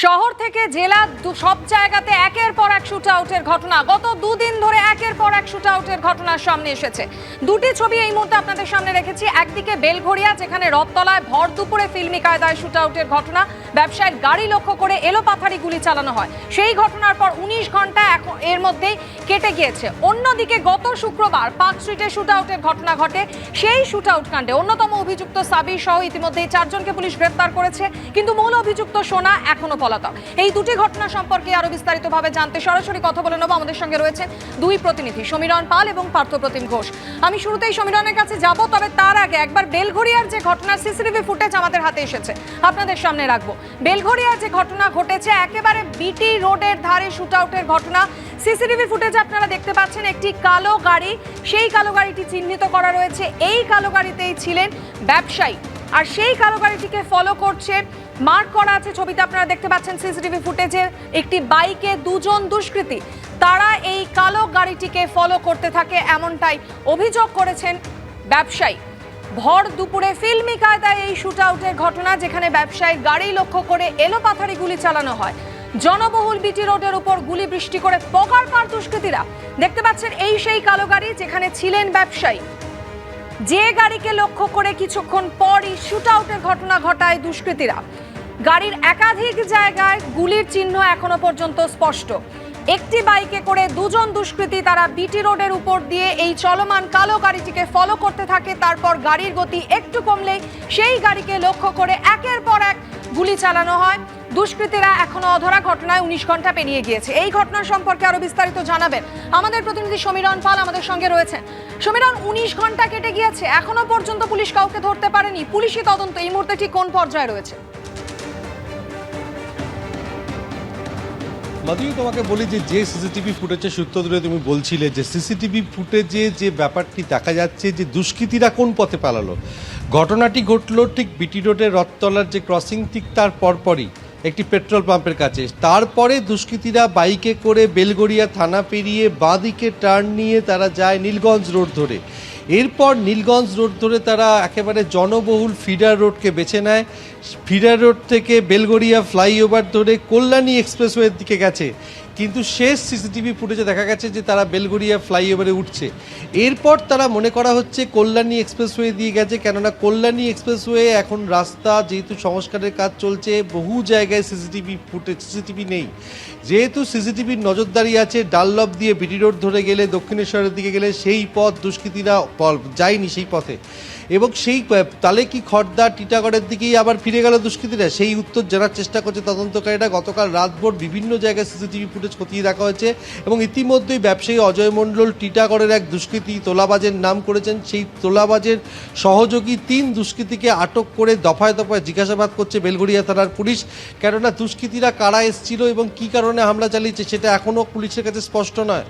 শহর থেকে জেলা সব জায়গাতে একের পর এক শুট আউটের ঘটনা। গত দুদিন ধরে একের পর এক শুট আউটের ঘটনা সামনে এসেছে। দুটি ছবি এই মুহূর্তে আপনাদের সামনে রেখেছি। একদিকে বেলঘড়িয়া, যেখানে রথতলায় ভর দুপুরে ফিল্মি কায়দায় শুট আউটের ঘটনা, ব্যবসায়ীর গাড়ি লক্ষ্য করে এলোপাথারি গুলি চালানো হয়। সেই ঘটনার পর 19 ঘন্টা এর মধ্যেই কেটে গিয়েছে। অন্যদিকে গত শুক্রবার পার্ক স্ট্রিটে শুট আউটের ঘটনা ঘটে। সেই শুট আউট কাণ্ডে অন্যতম অভিযুক্ত সাবির সহ ইতিমধ্যেই 4 জনকে পুলিশ গ্রেফতার করেছে, কিন্তু মূল অভিযুক্ত সোনা এখনো পলাতক। এই দুটি ঘটনা সম্পর্কে আরো বিস্তারিতভাবে জানতে সরাসরি কথা বলে নেব। আমাদের সঙ্গে রয়েছে দুই প্রতিনিধি, সমীরণ পাল এবং পার্থপ্রতিম ঘোষ। আমি শুরুতেই সমীরণের কাছে যাব, তবে তার আগে একবার বেলঘড়িয়ার যে ঘটনার সিসিটিভি ফুটেজ আমাদের হাতে এসেছে আপনাদের সামনে রাখবো। বেলঘড়িয়ার যে ঘটনা ঘটেছে, একেবারে বিটি রোডের ধারে শুট আউটের ঘটনা। সিসিটিভি ফুটেজে আপনারা দেখতে পাচ্ছেন একটি কালো গাড়ি, সেই কালো গাড়িটি চিহ্নিত করা রয়েছে। এই কালো গাড়িতেই ছিলেন ব্যবসায়ী, আর সেই কালো গাড়িটিকে ফলো করছে, মার্ক করা আছে ছবিতে আপনারা দেখতে পাচ্ছেন সিসিটিভি ফুটেজে, একটি বাইকে দুজন দুষ্কৃতী। তারা এই কালো গাড়িটিকে ফলো করতে থাকে, এমনটাই অভিযোগ করেছেন ব্যবসায়ী। ভর দুপুরে ফিল্মি কায়দায় এই শুট আউটের ঘটনা, যেখানে ব্যবসায়ীর গাড়ি লক্ষ্য করে এলোপাথারি গুলি চালানো হয়। জনবহুল বিটি রোডের উপর গুলি বৃষ্টি করে পকার পার দুষ্কৃতীরা। দেখতে পাচ্ছেন এই সেই কালো গাড়ি যেখানে ছিলেন ব্যবসায়ী, যে গাড়িকে লক্ষ্য করে কিছুক্ষণ পরই শুট আউটের ঘটনা ঘটায় দুষ্কৃতীরা। গাড়ির একাধিক জায়গায় গুলির চিহ্ন এখনো পর্যন্ত স্পষ্ট। একটি বাইকে করে দুজন দুষ্কৃতী তারা বিটি রোডের উপর দিয়ে এই চলমান কালো গাড়িটিকে ফলো করতে থাকে। তারপর গাড়ির গতি একটু কমলেই সেই গাড়িকে লক্ষ্য করে একের পর এক গুলি চালানো হয়। দুষ্কৃতীরা এখনো অধরা, ঘটনায় 19 ঘন্টা পেরিয়ে গিয়েছে। এই ঘটনার সম্পর্কে আরো বিস্তারিত জানাবেন আমাদের প্রতিনিধি সমীরণ পাল আমাদের সঙ্গে রয়েছেন। সমীরণ, 19 ঘন্টা কেটে গিয়েছে, এখনো পর্যন্ত পুলিশ কাউকে ধরতে পারেনি। পুলিশি তদন্ত এই মুহূর্তে ঠিক কোন পর্যায়ে রয়েছে? মাধুরী, তোমাকে বলি যে সিসিটিভি ফুটেজের সূত্র ধরে তুমি বলছিলে যে সিসিটিভি ফুটেজে যে ব্যাপারটি দেখা যাচ্ছে যে দুষ্কৃতীরা কোন পথে পালালো। ঘটনাটি ঘটলো ঠিক বিটি রোডের রথতলার যে ক্রসিং, ঠিক তার পরপরই একটি পেট্রোল পাম্পের কাছে। তারপরে দুষ্কৃতীরা বাইকে করে বেলঘড়িয়া থানা পেরিয়ে বাঁদিকে টার্ন নিয়ে তারা যায় নীলগঞ্জ রোড ধরে। এরপর নীলগঞ্জ রোড ধরে তারা একেবারে জনবহুল ফিডার রোডকে বেছে নেয়। ফিডার রোড থেকে বেলঘড়িয়া ফ্লাইওভার ধরে কল্যাণী এক্সপ্রেসওয়ের দিকে গেছে, কিন্তু শেষ সিসিটিভি ফুটেজে দেখা গেছে যে তারা বেলঘড়িয়া ফ্লাইওভারে উঠছে। এরপর তারা মনে করা হচ্ছে কল্যাণী এক্সপ্রেসওয়ে দিয়ে গেছে, কেননা কল্যাণী এক্সপ্রেসওয়ে এখন রাস্তা যেহেতু সংস্কারের কাজ চলছে, বহু জায়গায় সিসিটিভি নেই। যেহেতু সিসিটিভির নজরদারি আছে, ডানলপ দিয়ে বিটি রোড ধরে গেলে দক্ষিণেশ্বরের দিকে গেলে সেই পথ দুষ্কৃতীরা যায়নি সেই পথে, এবং সেই তাহলে কি খড়দা টিটাগড়ের দিকেই আবার ফিরে গেল দুষ্কৃতীরা? সেই উত্তর জানার চেষ্টা করছে তদন্তকারীরা। গতকাল রাতভর বিভিন্ন জায়গায় সিসিটিভি ফুটেজ খতিয়ে দেখা হয়েছে, এবং ইতিমধ্যেই ব্যবসায়ী অজয় মণ্ডল টিটাগড়ের এক দুষ্কৃতী তোলাবাজের নাম করেছেন। সেই তোলাবাজের সহযোগী 3 দুষ্কৃতীকে আটক করে দফায় দফায় জিজ্ঞাসাবাদ করছে বেলঘড়িয়া থানার পুলিশ। কেননা দুষ্কৃতীরা কারা এসেছিল এবং কী কারণে হামলা চালিয়েছে সেটা এখনও পুলিশের কাছে স্পষ্ট নয়।